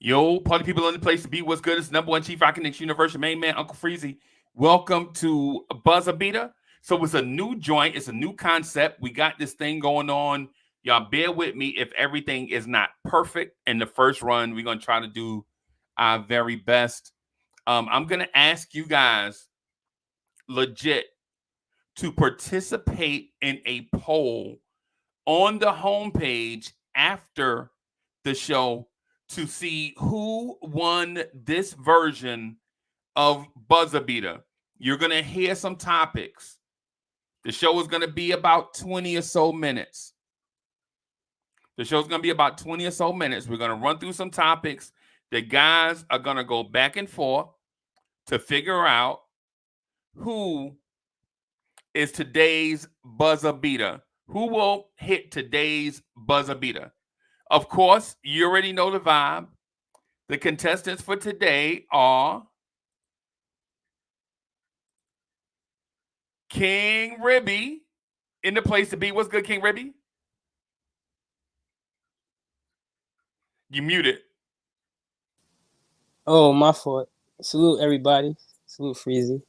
Yo, party people in the place to be. What's good? It's number one Chief Rock Next Universe, your main man, Uncle Freezy. Welcome to Buzzer Beater. So it's a new joint. It's a new concept. We got this thing going on. Y'all bear with me if everything is not perfect in the first run. We're going to try to do our very best. I'm going to ask you guys legit to participate in a poll on the homepage after the show to see who won this version of Buzzer Beater. You're going to hear some topics. The show is going to be about 20 or so minutes. We're going to run through some topics. The guys are going to go back and forth to figure out who is today's Buzzer Beater. Who will hit today's Buzzer Beater? Of course, you already know the vibe. The contestants for today are King Ribby in the place to be. What's good, King Ribby? You muted. Oh, my fault. Salute everybody. Salute Freezy.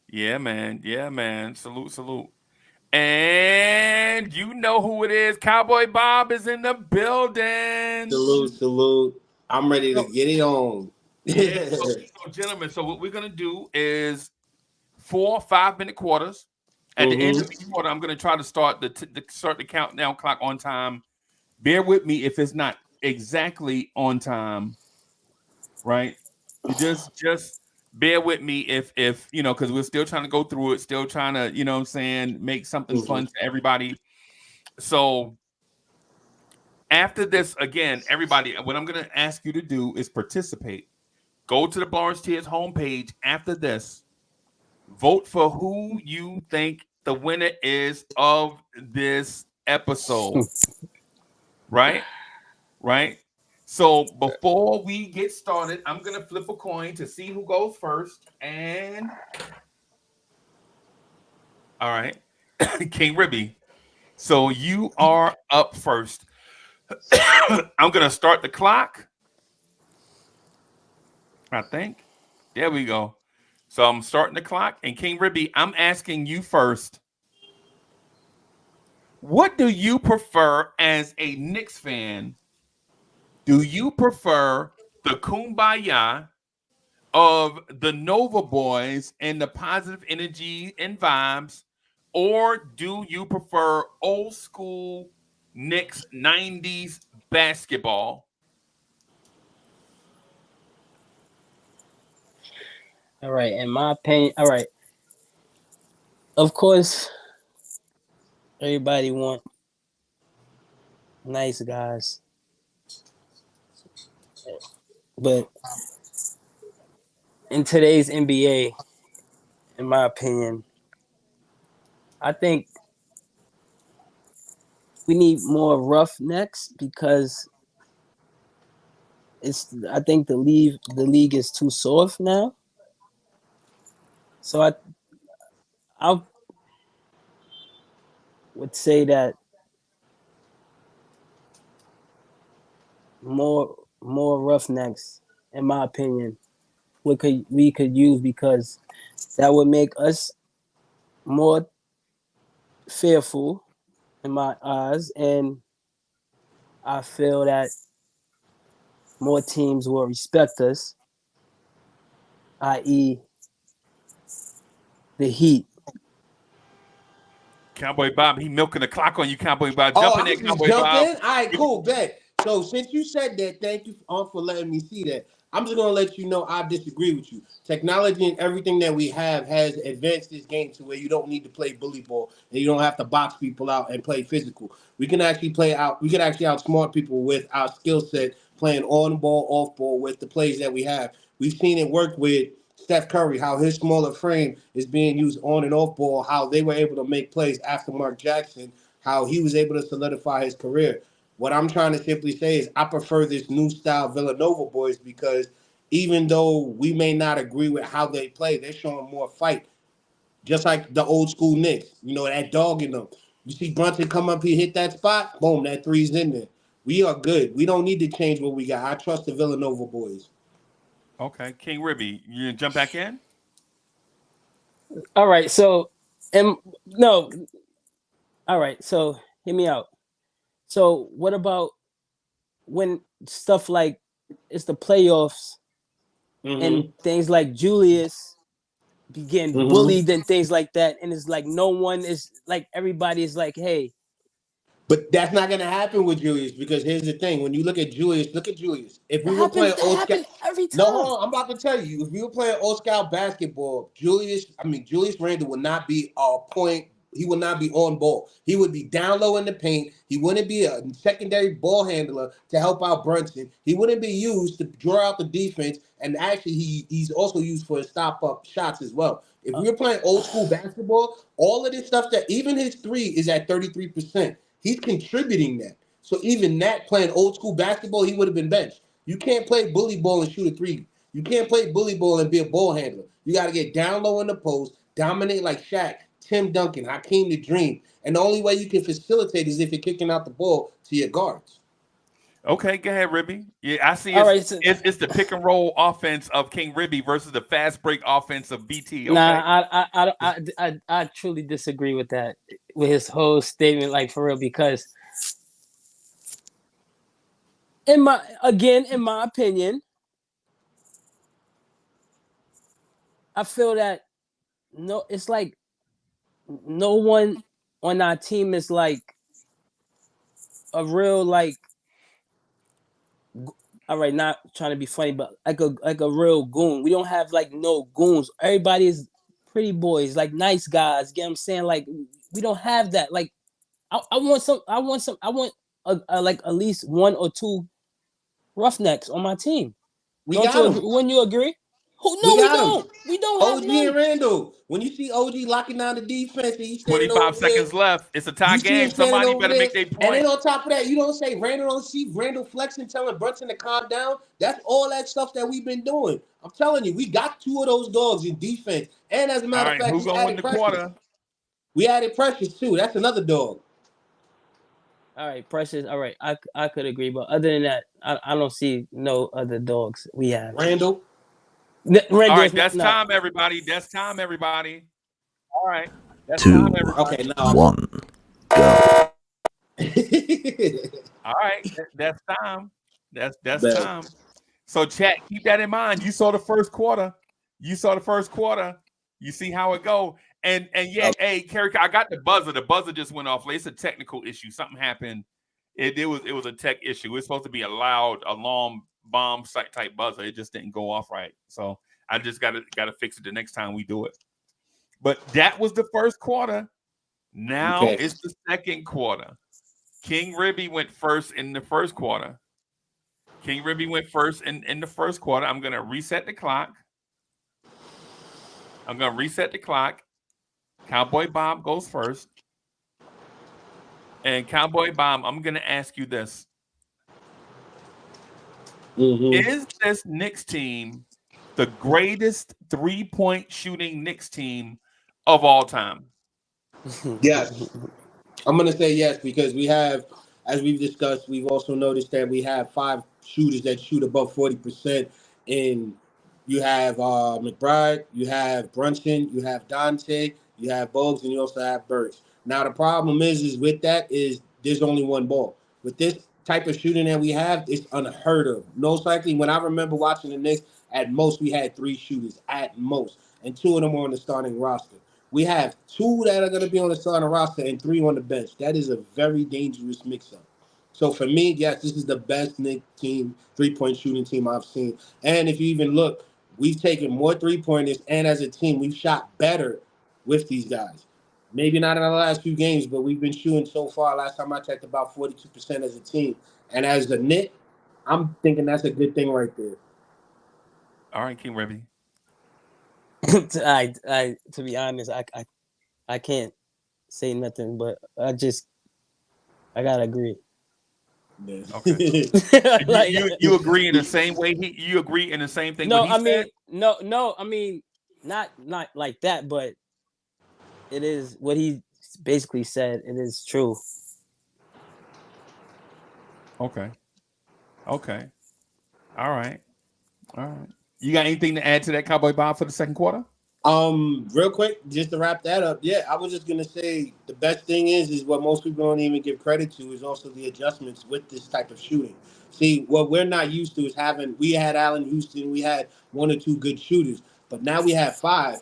Yeah, man. Salute. And you know who it is. Cowboy Bob is in the building. Salute. I'm ready to get it on. Yeah, so gentlemen, so what we're going to do is 4 5-minute quarters. At the end of each quarter, I'm going to try to start the countdown clock on time. Bear with me if it's not exactly on time, right? Just bear with me if because we're still trying to go through it, still trying to, make something fun for everybody. So after this, again, everybody, what I'm going to ask you to do is participate. Go to the Lawrence Tears homepage after this. Vote for who you think the winner is of this episode. Right? So before we get started, I'm going to flip a coin to see who goes first. And all right, King Ribby. So you are up first. I'm going to start the clock. I think. There we go. So I'm starting the clock. And King Ribby, I'm asking you first. What do you prefer as a Knicks fan? Do you prefer the kumbaya of the Nova Boys and the positive energy and vibes, or do you prefer old school Knicks 90s basketball? All right, in my opinion, all right. Of course, everybody want nice guys. But in today's NBA, in my opinion, I think we need more roughnecks because I think the league is too soft now. So I would say that more roughnecks, in my opinion, we could use because that would make us more fearful in my eyes, and I feel that more teams will respect us, i.e. the Heat. Cowboy Bob, he milking the clock on you, Cowboy Bob. Oh, Jump in I there, can just Cowboy jump Bob. in. All right, cool, bet. So since you said that, thank you for letting me see that. I'm just gonna let you know I disagree with you. Technology and everything that we have has advanced this game to where you don't need to play bully ball and you don't have to box people out and play physical. We can actually play out. We can actually outsmart people with our skill set, playing on ball, off ball with the plays that we have. We've seen it work with Steph Curry, how his smaller frame is being used on and off ball, how they were able to make plays after Mark Jackson, how he was able to solidify his career. What I'm trying to simply say is I prefer this new style Villanova boys because even though we may not agree with how they play, they're showing more fight. Just like the old school Knicks, that dog in them. You see Brunson come up here, hit that spot, boom, that three's in there. We are good. We don't need to change what we got. I trust the Villanova boys. Okay, King Ribby, you gonna jump back in? All right, so and no, all right, so hear me out. So what about when stuff like it's the playoffs and Mm-hmm. things like Julius be getting Mm-hmm. bullied and things like that, and it's like no one is like everybody is like, hey, But that's not going to happen with Julius because here's the thing: when you look at Julius. If we were playing that old scout, happens every no, time. hold on, I'm about to tell you. If we were playing old scout basketball, Julius Randle would not be a point. He would not be on ball. He would be down low in the paint. He wouldn't be a secondary ball handler to help out Brunson. He wouldn't be used to draw out the defense. And actually, he's also used for his stop up shots as well. If we were playing old school basketball, all of this stuff that even his three is at 33%. He's contributing that. So even that playing old school basketball, he would have been benched. You can't play bully ball and shoot a three. You can't play bully ball and be a ball handler. You got to get down low in the post, dominate like Shaq, Tim Duncan, Hakeem the Dream. And the only way you can facilitate is if you're kicking out the ball to your guards. Okay, go ahead, Ribby. Yeah, I see. All It's right, so, it's, it's the pick and roll offense of King Ribby versus the fast break offense of BT. Okay. nah, I truly disagree with that, with his whole statement, like for real, because in my opinion, I feel that no, it's like no one on our team is like a real like, all right, not trying to be funny, but like a real goon. We don't have like no goons. Everybody is pretty boys, like nice guys. Get what I'm saying? Like we don't have that. Like I want some. I want like at least one or two roughnecks on my team. We Don't got you him. agree? Wouldn't you agree? Who? We No, we got him. don't. We don't have OG and none. Randall. When you see OG locking down the defense and he's standing 25 over there, seconds left. It's a tie you see him game. standing Somebody over better there, make their and then point. on top of that, you don't say Randall don't see Randall flexing, telling Brunson to calm down. That's all that stuff that we've been doing. I'm telling you, we got two of those dogs in defense, and as a All matter of right, fact, who we gonna win added the Precious. quarter? We added Precious too. That's another dog. All right, Precious. All right, I could agree, but other than that, I don't see no other dogs we have. Randall. All right, There's that's no. time, everybody. That's time, everybody. All right, that's time, Two, Okay, everybody. now. one, go. All right, that's time. That's Bet. time. So, chat, keep that in mind. You saw the first quarter. You saw the first quarter. You see how it go. And yeah, hey, Kerry, I got the buzzer. The buzzer just went off. It's a technical issue. Something happened. It was a tech issue. It's supposed to be a loud alarm bomb site type buzzer. It just didn't go off right. So I just gotta fix it the next time we do it. But that was the first quarter. Now Okay. it's the second quarter. King Ribby went first in the first quarter. King Ribby went first in the first quarter. I'm gonna reset the clock. Cowboy Bob goes first. And Cowboy Bob, I'm gonna ask you this. Mm-hmm. Is this Knicks team the greatest three-point shooting Knicks team of all time? Yes. I'm gonna say yes because we have, as we've discussed, we've also noticed that we have five shooters that shoot above 40%. And you have McBride, you have Brunson, you have Dante, you have Bogues, and you also have Burks. Now the problem is with that is there's only one ball. With this type of shooting that we have, it's unheard of. Most likely, when I remember watching the Knicks, at most we had three shooters at most, and two of them were on the starting roster. We have 2 that are going to be on the starting roster and 3 on the bench. That is a very dangerous mix-up. So for me, yes, this is the best Knicks team, 3-point shooting team I've seen. And if you even look, we've taken more 3-pointers, and as a team, we've shot better with these guys. Maybe not in the last few games, but we've been shooting so far. Last time I checked, about 42% as a team. And as a Knick, I'm thinking that's a good thing right there. All right, King Ribby. To be honest, I can't say nothing, but I gotta agree. Yeah. Okay. Like, you agree in the same way? You agree in the same thing? no, what he I mean, said? no, I mean, not like that, but it is what he basically said. It is true. Okay. Okay. All right. All right. You got anything to add to that, Cowboy Bob, for the second quarter? Real quick, just to wrap that up, yeah, I was just gonna say the best thing is what most people don't even give credit to is also the adjustments with this type of shooting. See, what we're not used to is we had Allen Houston, we had 1 or 2 good shooters, but now we have 5.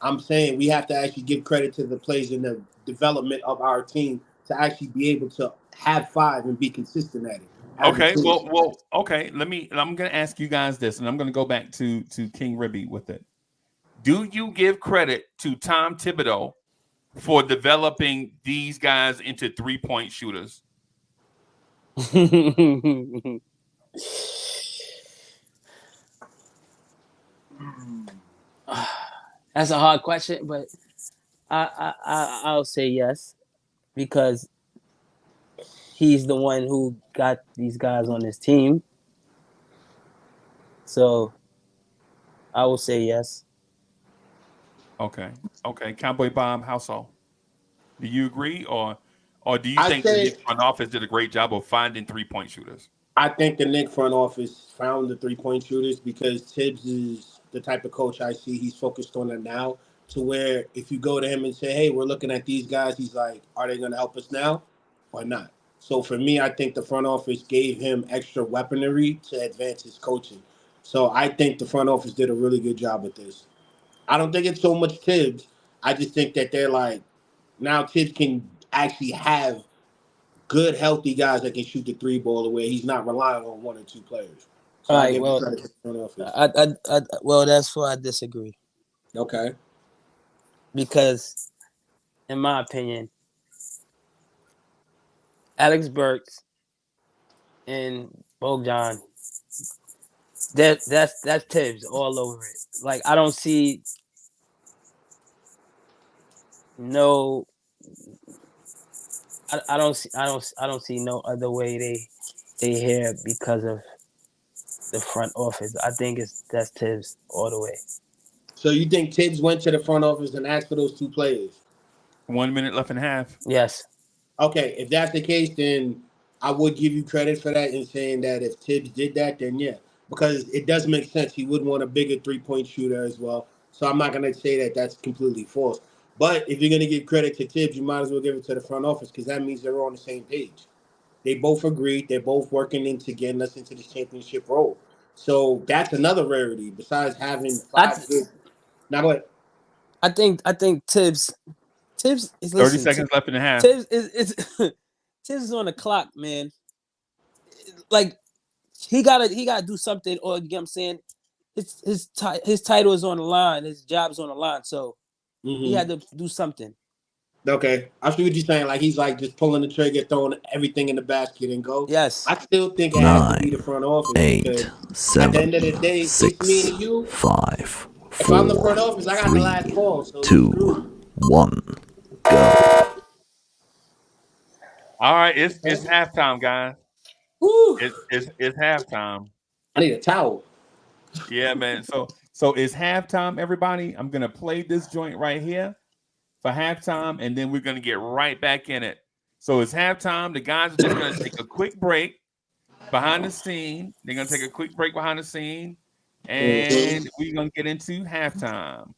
I'm saying we have to actually give credit to the players in the development of our team to actually be able to have 5 and be consistent at it. Okay. Well. Okay. I'm going to ask you guys this, and I'm going to go back to King Ribby with it. Do you give credit to Tom Thibodeau for developing these guys into 3-point shooters? That's a hard question, but I'll say yes because he's the one who got these guys on his team. So I will say yes. Okay. Okay. Cowboy Bob, how so? Do you agree, or do you I think the say Knicks front office did a great job of finding 3-point shooters? I think the Knicks front office found the 3-point shooters because Tibbs is the type of coach I see. He's focused on it now to where if you go to him and say, hey, we're looking at these guys, he's like, are they going to help us now or not? So for me, I think the front office gave him extra weaponry to advance his coaching. So I think the front office did a really good job with this. I don't think it's so much Tibbs. I just think that they're like, now Tibbs can actually have good, healthy guys that can shoot the 3 ball away. He's not relying on 1 or 2 players. So All I right. give Well, credit to the front office. well, that's why I disagree Okay. because, in my opinion, Alex Burks and Bogdan, that's Tibbs all over it. Like I don't see no. I don't see no other way they here because of the front office. I think that's Tibbs all the way. So you think Tibbs went to the front office and asked for those 2 players? 1 minute left and a half. Yes. Okay, if that's the case, then I would give you credit for that in saying that if Tibbs did that, then yeah. Because it does make sense. He would want a bigger 3-point shooter as well. So I'm not going to say that that's completely false. But if you're going to give credit to Tibbs, you might as well give it to the front office because that means they're on the same page. They both agreed. They're both working into getting us into this championship role. So that's another rarity besides having 5 good. Now go ahead. I think Tibbs is 30 seconds left in the half. Tibbs Tibbs is on the clock, man. Like he gotta do something, or you know what I'm saying? His title is on the line, his job's on the line, so he had to do something. Okay, I see what you're saying. Like he's like just pulling the trigger, throwing everything in the basket and go. Yes. I still think it has to be the front office 8, because 7, at the end of the day, it's 6, me and you. 5, If I'm the 4, front office, I got the last 3, call. So 2, 1, go. All right, it's halftime, guys. Woo. It's halftime. I need a towel. Yeah, man. So it's halftime, everybody. I'm gonna play this joint right here for halftime, and then we're gonna get right back in it. So it's halftime. The guys are just gonna take a quick break behind the scene. They're gonna take a quick break behind the scene, and we're gonna get into halftime.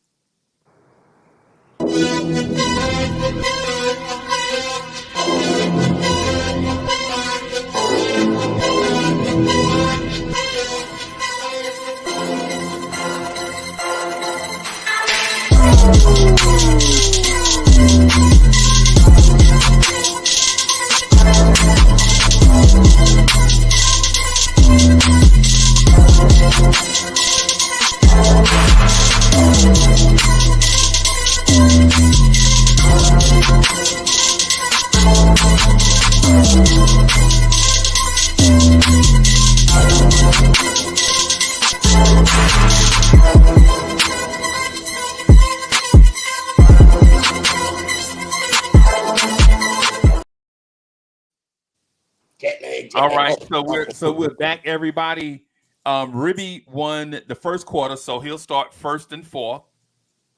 All right, so we're back, everybody. Ribby won the first quarter, so he'll start first and fourth.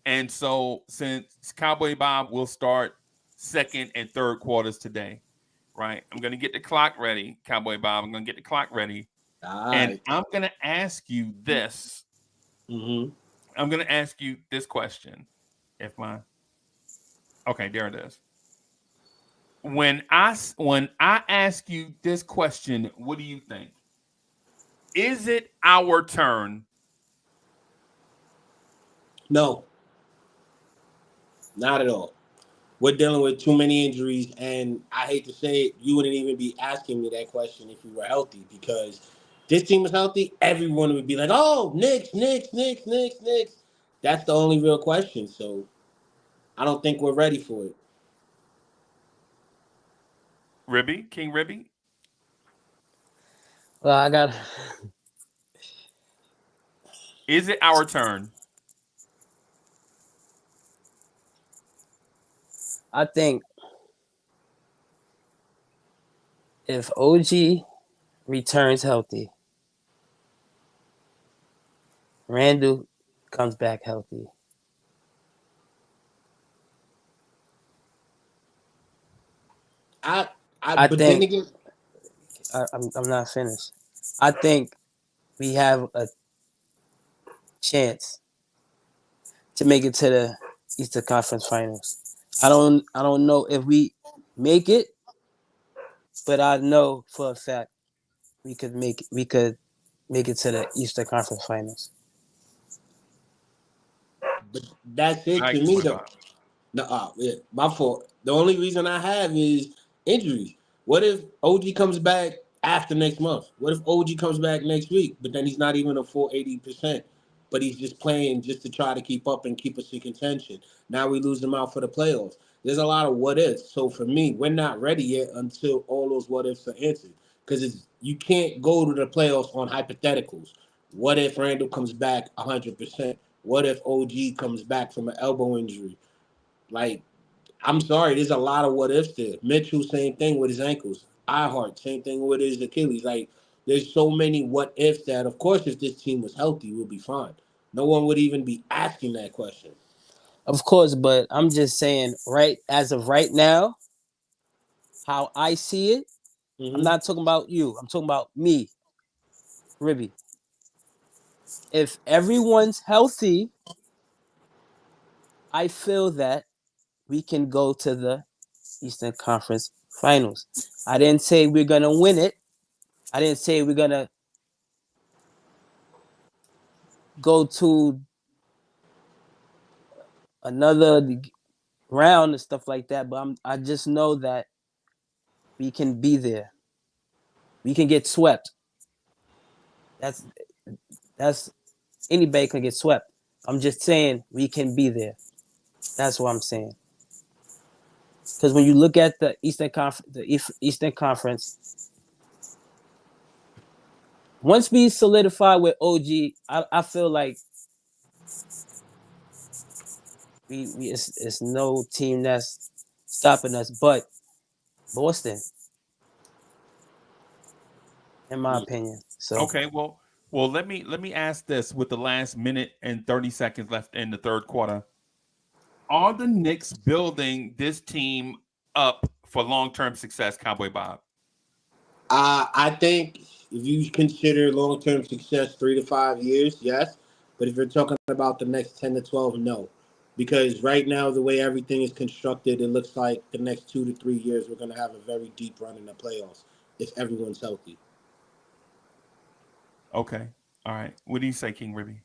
And so since Cowboy Bob will start second and third quarters today, right? I'm gonna get the clock ready, Cowboy Bob. I'm gonna get the clock ready. All And right. I'm gonna ask you this. Mm-hmm. I'm gonna ask you this question. If my okay, there it is. When I ask you this question, what do you think? Is it our turn? No, not at all. We're dealing with too many injuries, and I hate to say it, you wouldn't even be asking me that question if you were healthy because this team was healthy. Everyone would be like, "Oh, Knicks, Knicks, Knicks, Knicks, Knicks." That's the only real question. So I don't think we're ready for it. Ribby, King Ribby? Well, I got. Is it our turn? I think if OG returns healthy, Randall comes back healthy. I, I but then think again, I'm not finished. I think we have a chance to make it to the Eastern Conference Finals. I don't know if we make it, but I know for a fact we could make it to the Eastern Conference Finals. but that's it All to right, me Cowboy though. Bob. No, yeah, my fault. The only reason I have is injuries. What if OG comes back after next month? What if OG comes back next week, but then he's not even a full 80%, but he's just playing just to try to keep up and keep us in contention. Now we lose him out for the playoffs. There's a lot of what ifs. So for me, we're not ready yet until all those what ifs are answered. Because you can't go to the playoffs on hypotheticals. What if Randall comes back 100%? What if OG comes back from an elbow injury? Like, I'm sorry, there's a lot of what ifs there. Mitchell, same thing with his ankles. Iheart, same thing with his Achilles. Like, there's so many what ifs that, of course, if this team was healthy, we'll be fine. No one would even be asking that question. Of course, but I'm just saying, right as of right now, how I see it, I'm Hmm. not talking about you. I'm talking about me, Ribby. If everyone's healthy, I feel that we can go to the Eastern Conference Finals. I didn't say we're gonna win it. I didn't say we're gonna go to another round and stuff like that. But I just know that we can be there. We can get swept. That's that's anybody can get swept. I'm just saying we can be there. That's what I'm saying. Because when you look at the Eastern Conference, once we solidify with OG, I feel like it's no team that's stopping us, but Boston, in my opinion. So Okay, well, let me ask this with the last minute and 30 seconds left in the third quarter. Are the Knicks building this team up for long-term success, Cowboy Bob? I think if you consider long term success 3 to 5 years, yes. But if you're talking about the next 10 to 12, no. Because right now, the way everything is constructed, it looks like the next 2 to 3 years, we're going to have a very deep run in the playoffs if everyone's healthy. Okay. All right. What do you say, King Ribby?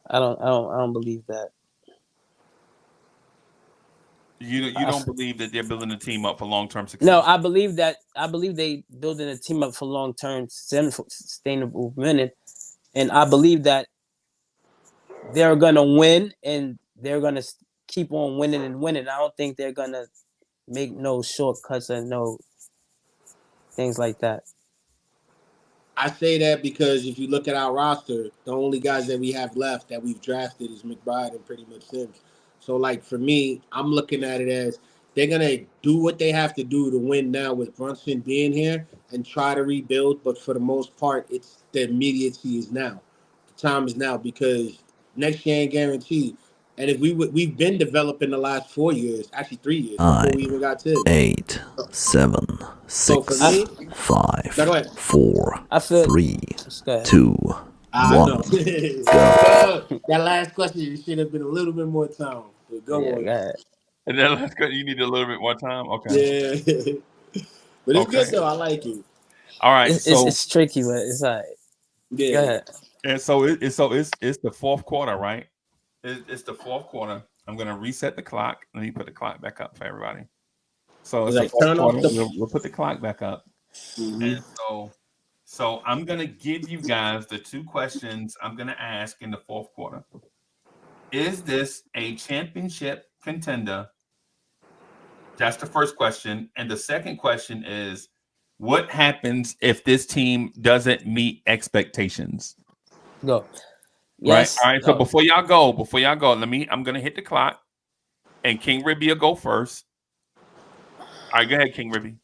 I don't believe that. You don't believe that they're building a team up for long-term No, success? I believe that. I believe they building a team up for long term sustainable winning, and I believe that they're gonna win and they're gonna keep on winning and winning. I don't think they're gonna make no shortcuts or no things like that. I say that because if you look at our roster, the only guys that we have left that we've drafted is McBride and pretty much Sims. So, like for me, I'm looking at it as they're gonna do what they have to do to win now with Brunson being here and try to rebuild. But for the most part, it's the immediacy is now. The time is now because next year ain't guaranteed. And if we've been developing the last 4 years, actually 3 years before we 9, even got Tibbs. 8, 7, So for 6, me, now 5, go ahead. 4, I feel 3, just go ahead. 2, I 1. know. Go. That last question should have been a little bit more time. But go Yeah, on. go ahead. And then let's go. You need a little bit more time. Okay. Yeah. But it's good Okay. though. I like it. All right. It's, it's So it's tricky, but it's all right. Go Yeah. ahead. and it's the fourth quarter, right? It's the fourth quarter. I'm gonna reset the clock. Let me put the clock back up for everybody. So it's the Like fourth turn off quarter. the. We'll put the clock back up. Mhm. And so I'm gonna give you guys the two questions I'm gonna ask in the fourth quarter. Is this a championship contender? That's the first question. And the second question is, what happens if this team doesn't meet expectations? Go. Right. Yes. All right. So Oh, before y'all go, I'm gonna hit the clock and King Ribby will go first. All right, go ahead, King Ribby.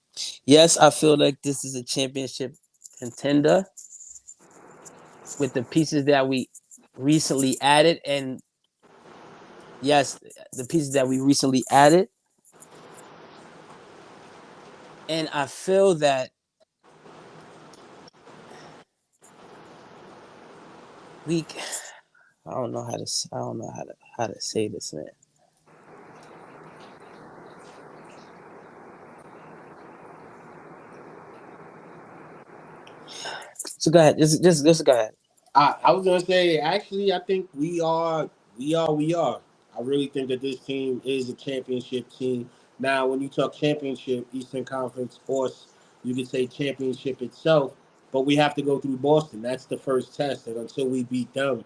yes, I feel like this is a championship contender with the pieces that we recently added, and yes, the pieces that we recently added, and I feel that we. I don't know how to. I don't know how to say this, man. So go ahead. Just go ahead. I was gonna say actually I think we are. I really think that this team is a championship team. Now when you talk championship, Eastern Conference, or you could say championship itself, but we have to go through Boston. That's the first test, and until we beat them,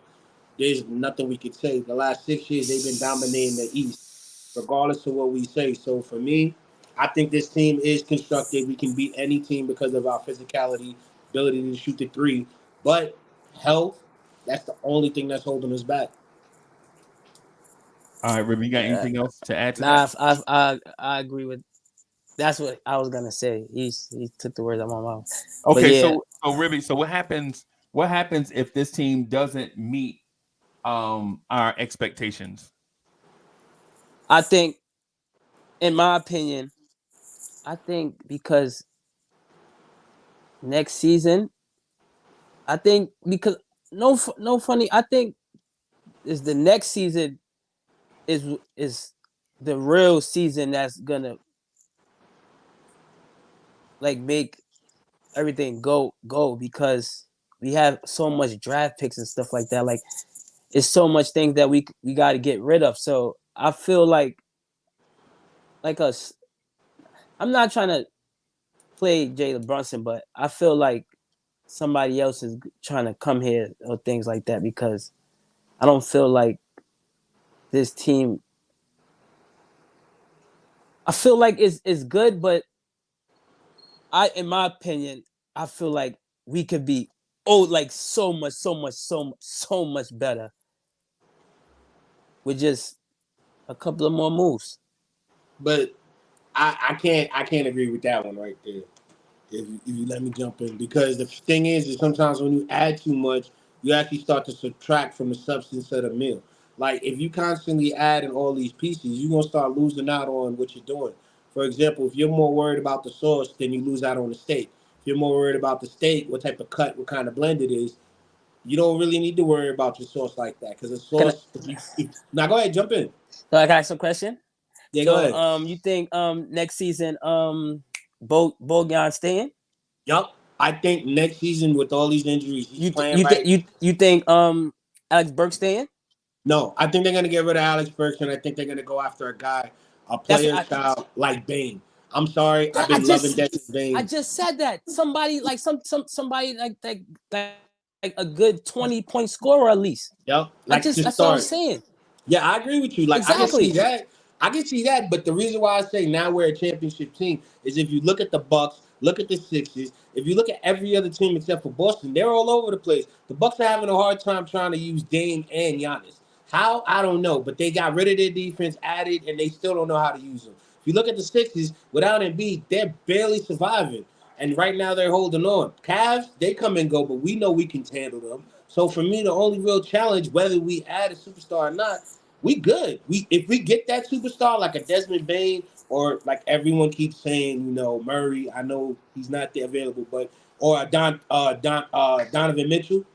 there's nothing we could say. The last 6 years they've been dominating the East, regardless of what we say. So for me, I think this team is constructed. We can beat any team because of our physicality, ability to shoot the three. But health, that's the only thing that's holding us back. All right, Ribby, you got Uh, anything else to add to nah, that? I agree with. That's what I was gonna say. He took the words out of my mouth. But Okay, yeah, so Ribby, so what happens? What happens if this team doesn't meet our expectations? I think, in my opinion, I think because next season, I think because no funny, I think is the next season is the real season that's gonna like make everything go because we have so much draft picks and stuff like that. Like it's so much things that we got to get rid of. So I feel like us. I'm not trying to play Jalen Brunson, but I feel like somebody else is trying to come here or things like that because I don't feel like this team. I feel like it's good, but in my opinion, I feel like we could be like so much better with just a couple of more moves. But I can't agree with that one right there. If you let me jump in, because the thing is sometimes when you add too much, you actually start to subtract from the substance of the meal. Like if you constantly add in all these pieces, you're gonna start losing out on what you're doing. For example, if you're more worried about the sauce, then you lose out on the steak. If you're more worried about the steak, what type of cut, what kind of blend it is, you don't really need to worry about your sauce like that. Because the Can I, sauce, now go ahead, jump in. so I got some question? Yeah, go So ahead. you think next season Bogan staying? Yup. I think next season with all these injuries, he's You th- playing you th- right. you think Alex Burke staying? No, I think they're gonna get rid of Alex Burks, and I think they're gonna go after a guy, a That's player style like Bane. I'm sorry, I've I been loving just Desmond I Bane. just said that somebody like somebody like a good 20-point scorer at least. Yep, I like just to that's what I'm start. saying. Yeah, I agree with you. Like I can see Exactly. that. I can see that, but the reason why I say now we're a championship team is if you look at the Bucks, look at the Sixers, if you look at every other team except for Boston, they're all over the place. The Bucks are having a hard time trying to use Dame and Giannis. How? I don't know, but they got rid of their defense, added, and they still don't know how to use them. If you look at the Sixers, without Embiid, they're barely surviving. And right now they're holding on. Cavs, they come and go, but we know we can handle them. So for me, the only real challenge, whether we add a superstar or not, we good. We if we get that superstar like a Desmond Bain or like everyone keeps saying, Murray. I know he's not there available, but or a Donovan Mitchell,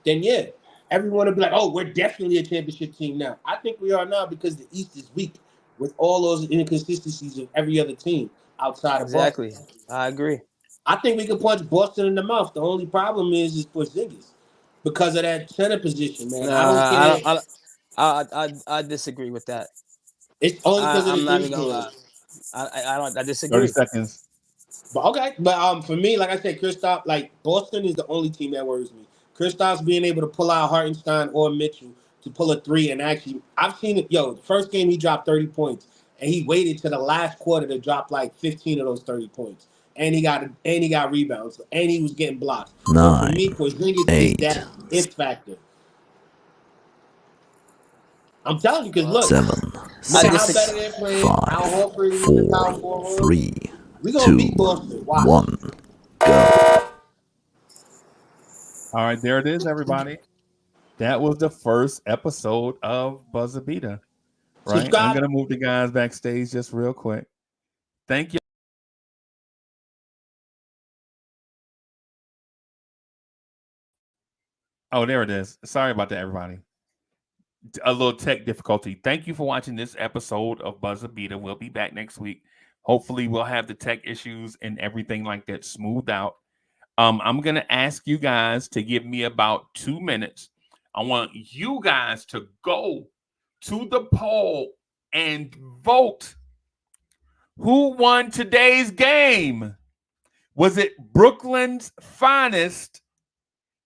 then yeah, everyone will be like, oh, we're definitely a championship team now. I think we are now because the East is weak with all those inconsistencies of every other team outside of Boston. Exactly. I agree. I think we can punch Boston in the mouth. The only problem is Porzingis because of that center position, man. I don't I care. don't. I disagree with that. It's only because of the I'm not even gonna injury. lie. I don't. I 30 disagree. seconds. But okay, but for me, like I said, Kristaps, like Boston is the only team that worries me. Kristaps being able to pull out Hartenstein or Mitchell to pull a three, and actually, I've seen it. Yo, the first game he dropped 30 points, and he waited to the last quarter to drop like 15 of those 30 points, and he got rebounds, and he was getting blocks. So for 9, me, Porzingis is 8, that it factor. I'm telling you, because look, 7, look I at how 6, better they're playing. Al 5, Horford is in the power 4, forward. 3, We're gonna 2, beat Boston. Watch. 1. Go. All right, there it is, everybody. That was the first episode of Buzzer Beater. Right? I'm Subscribe. gonna move the guys backstage just real quick. Thank you. Oh, there it is. Sorry about that, everybody. A little tech difficulty. Thank you for watching this episode of Buzzer Beater. We'll be back next week. Hopefully, we'll have the tech issues and everything like that smoothed out. I'm gonna ask you guys to give me about 2 minutes. I want you guys to go to the poll and vote. Who won today's game? Was it Brooklyn's finest,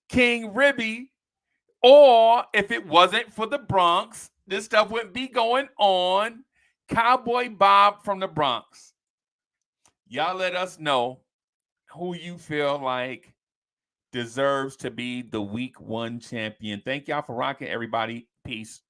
King Ribby, or if it wasn't for the Bronx, this stuff wouldn't be going on, Cowboy Bob from the Bronx? Y'all let us know who you feel like deserves to be the week 1 champion. Thank y'all for rocking, everybody. Peace.